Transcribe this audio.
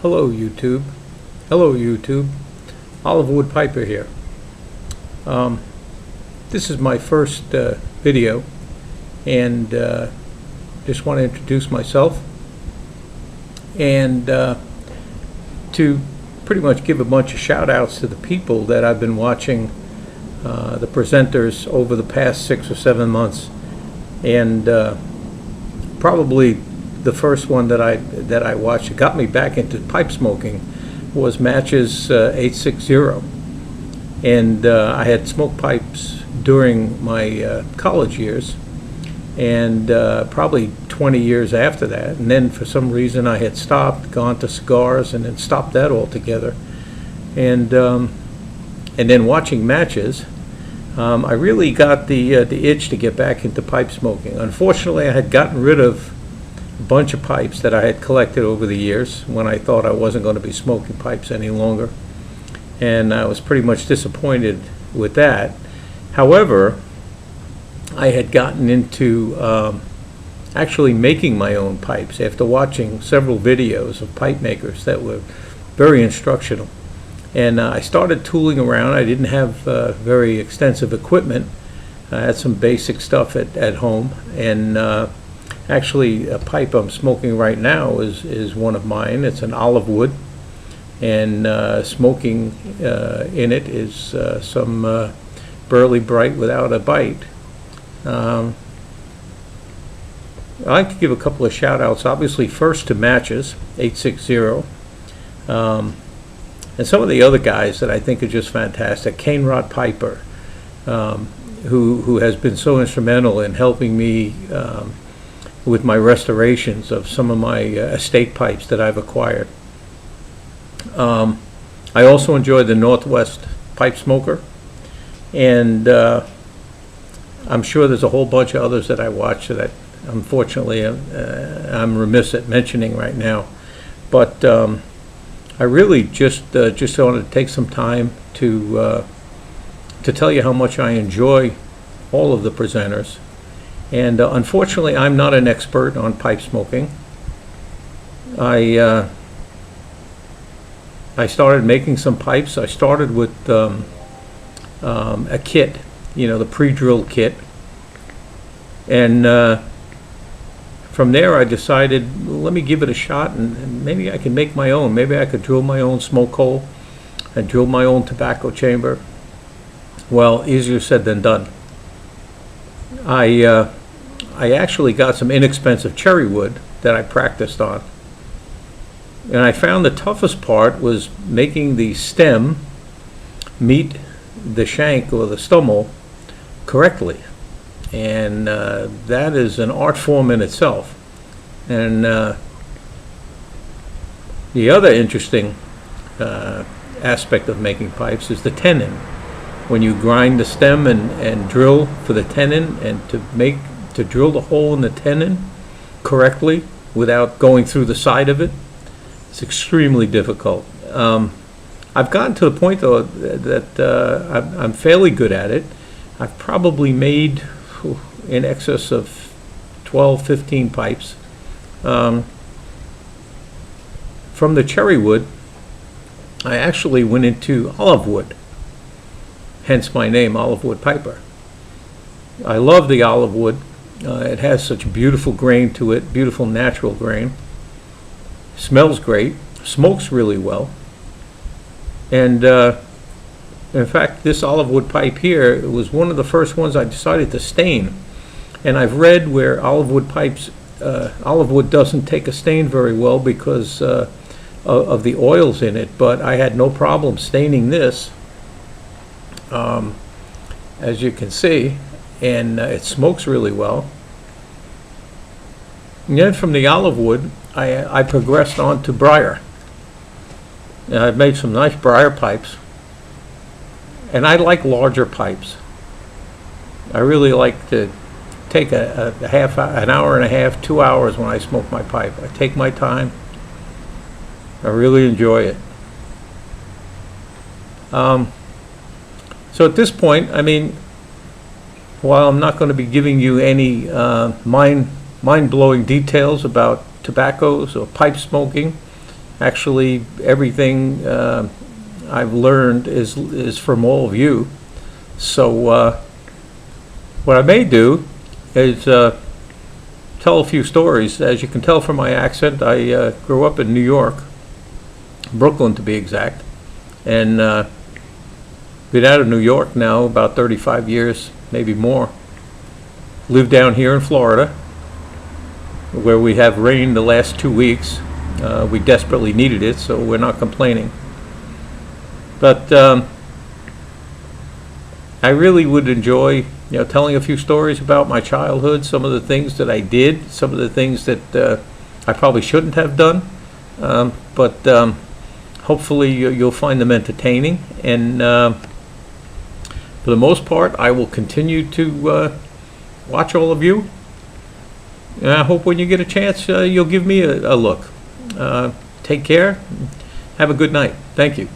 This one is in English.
Hello YouTube. Hello YouTube. Olive Wood Piper here. This is my first video, and just want to introduce myself and to pretty much give a bunch of shout outs to the people that I've been watching, the presenters over the past 6 or 7 months, and probably the first one that I watched that got me back into pipe smoking was Matches 860, and I had smoked pipes during my college years, and probably 20 years after that, and then for some reason I had stopped, gone to cigars, and then stopped that altogether, and then watching Matches, I really got the itch to get back into pipe smoking. Unfortunately, I had gotten rid of a bunch of pipes that I had collected over the years when I thought I wasn't going to be smoking pipes any longer, and I was pretty much disappointed with that. However, I had gotten into actually making my own pipes after watching several videos of pipe makers that were very instructional, and I started tooling around. I didn't have very extensive equipment. I had some basic stuff at home, and actually, a pipe I'm smoking right now is one of mine. It's an olive wood, and smoking in it is some Burley Bright without a bite. I'd like to give a couple of shout outs, obviously first to Matches 860, and some of the other guys that I think are just fantastic. Cane Rod Piper, who has been so instrumental in helping me with my restorations of some of my estate pipes that I've acquired. I also enjoy the Northwest Pipe Smoker, and I'm sure there's a whole bunch of others that I watch that unfortunately I'm remiss at mentioning right now. But I really just wanted to take some time to tell you how much I enjoy all of the presenters. And unfortunately, I'm not an expert on pipe smoking. I started making some pipes. I started with a kit, the pre-drilled kit. And from there, I decided, let me give it a shot, and maybe I can make my own. Maybe I could drill my own smoke hole and drill my own tobacco chamber. Well, easier said than done. I actually got some inexpensive cherry wood that I practiced on, and I found the toughest part was making the stem meet the shank or the stummel correctly, and that is an art form in itself. And the other interesting aspect of making pipes is the tenon. When you grind the stem and drill for the tenon, and to drill the hole in the tenon correctly without going through the side of it, it's extremely difficult. I've gotten to the point though that I'm fairly good at it. I've probably made in excess of 12, 15 pipes. From the cherry wood, I actually went into olive wood, hence my name, Olive Wood Piper. I love the olive wood. It has such beautiful grain to it, beautiful natural grain. Smells great, smokes really well. And in fact, this olive wood pipe here was one of the first ones I decided to stain. And I've read where olive wood pipes, olive wood doesn't take a stain very well because of the oils in it, but I had no problem staining this, as you can see, and it smokes really well. And then from the olive wood, I progressed on to briar. And I've made some nice briar pipes, and I like larger pipes. I really like to take an hour and a half, 2 hours when I smoke my pipe. I take my time. I really enjoy it. So at this point, I mean, while I'm not going to be giving you any mind-blowing details about tobaccos or pipe smoking, Actually, everything I've learned is from all of you. So what I may do is tell a few stories. As you can tell from my accent, I grew up in New York, Brooklyn to be exact, and been out of New York now about 35 years, maybe more. Live down here in Florida, where we have rain the last 2 weeks. We desperately needed it, so we're not complaining. But I really would enjoy, telling a few stories about my childhood, some of the things that I did, some of the things that I probably shouldn't have done. But hopefully you'll find them entertaining. And for the most part, I will continue to watch all of you. And I hope when you get a chance, you'll give me a look. Take care. Have a good night. Thank you.